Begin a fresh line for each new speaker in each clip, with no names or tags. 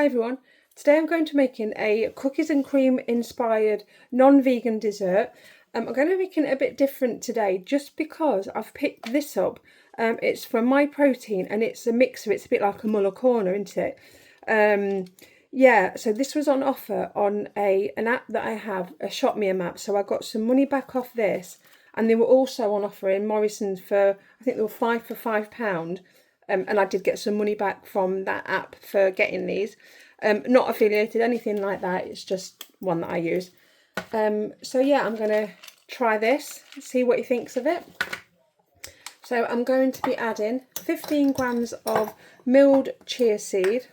Hi everyone, today I'm going to be making a cookies and cream inspired non-vegan dessert. I'm going to be making it a bit different today just because I've picked this up. It's from MyProtein and it's a mixer. It's a bit like a Müller corner, isn't it? Yeah, so this was on offer on an app that I have, a Shop Me app. So I got some money back off this, and they were also on offer in Morrison's for, I think they were £5 for £5. And I did get some money back from that app for getting these. Not affiliated, anything like that. It's just one that I use. So yeah, I'm going to try this, see what he thinks of it. So I'm going to be adding 15 grams of milled chia seed.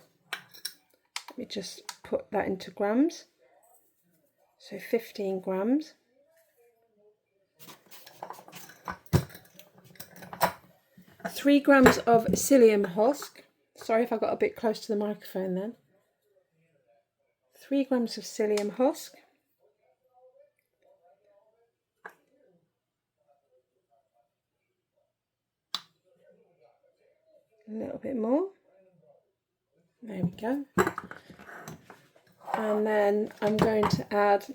Let me just put that into grams. So 15 grams. 3 grams of psyllium husk. Sorry if I got a bit close to the microphone then. 3 grams of psyllium husk. A little bit more. There we go. And then I'm going to add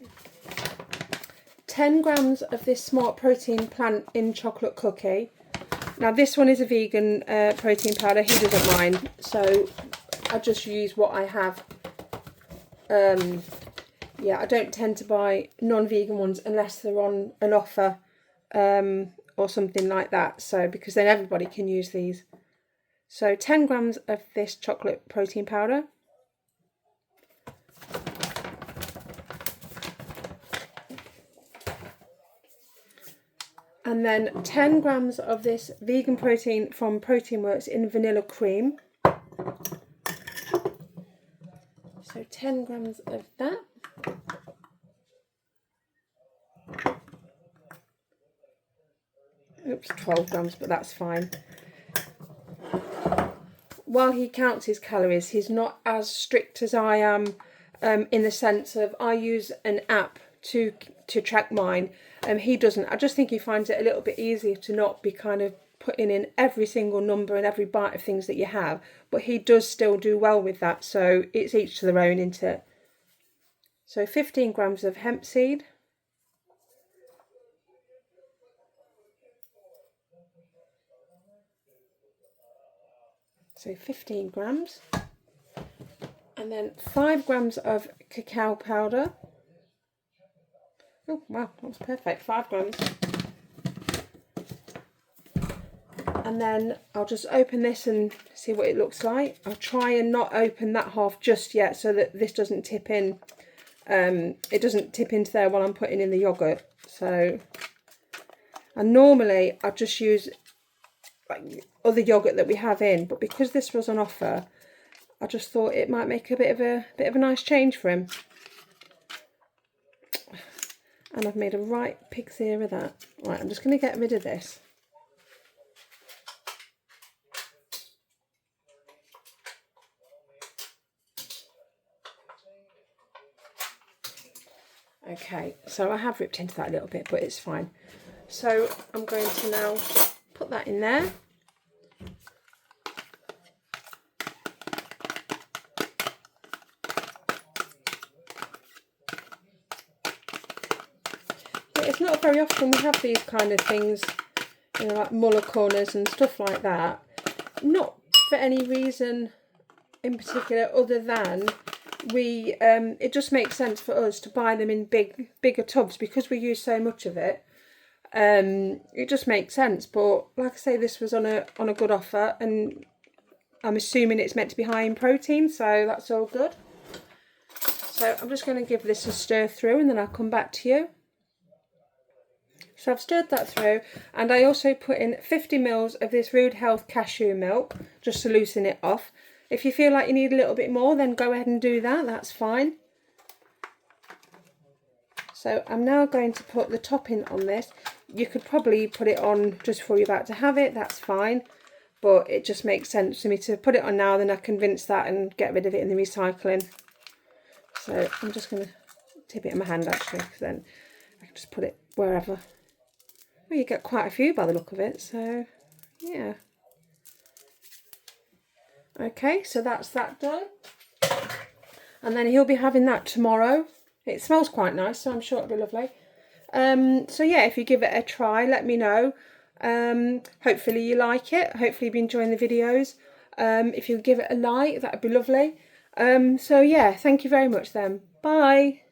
10 grams of this Smart Protein Plant in Chocolate Cookie. Now this one is a vegan protein powder. He doesn't mind, so I just use what I have. Yeah, I don't tend to buy non-vegan ones unless they're on an offer or something like that. So because then everybody can use these. So 10 grams of this chocolate protein powder. And then 10 grams of this vegan protein from Protein Works in vanilla cream. So 10 grams of that. Oops, 12 grams, but that's fine. While he counts his calories, he's not as strict as I am, in the sense of I use an app to track mine. He doesn't. I just think he finds it a little bit easier to not be kind of putting in every single number and every bite of things that you have. But he does still do well with that, so it's each to their own, isn't it? So 15 grams of hemp seed. So 15 grams. And then 5 grams of cacao powder. Oh wow, that's perfect, 5 grams. And then I'll just open this and see what it looks like. I'll try and not open that half just yet so that this doesn't tip in. It doesn't tip into there while I'm putting in the yoghurt. So, and normally I just use like other yoghurt that we have in, but because this was on offer, I just thought it might make a bit of a nice change for him. And I've made a right pig's ear of that. Right, I'm just going to get rid of this. Okay, so I have ripped into that a little bit, but it's fine. So I'm going to now put that in there. It's not very often we have these kind of things, you know, like Müller corners and stuff like that. Not for any reason in particular other than we it just makes sense for us to buy them in bigger tubs because we use so much of it. It just makes sense. But like I say, this was on a good offer, and I'm assuming it's meant to be high in protein, so that's all good. So I'm just going to give this a stir through and then I'll come back to you. So I've stirred that through, and I also put in 50 ml of this Rude Health cashew milk just to loosen it off. If you feel like you need a little bit more, then go ahead and do that, that's fine. So I'm now going to put the topping on this. You could probably put it on just before you're about to have it, that's fine. But it just makes sense for me to put it on now, then I can rinse that and get rid of it in the recycling. So I'm just going to tip it in my hand actually, because then I can just put it wherever. Well, you get quite a few by the look of it, so yeah. Okay, so that's that done. and then he'll be having that tomorrow. It smells quite nice, so I'm sure it'll be lovely. So yeah, if you give it a try, let me know. Hopefully you like it. Hopefully you've been enjoying the videos. If you give it a like, that would be lovely. So yeah, thank you very much then. Bye.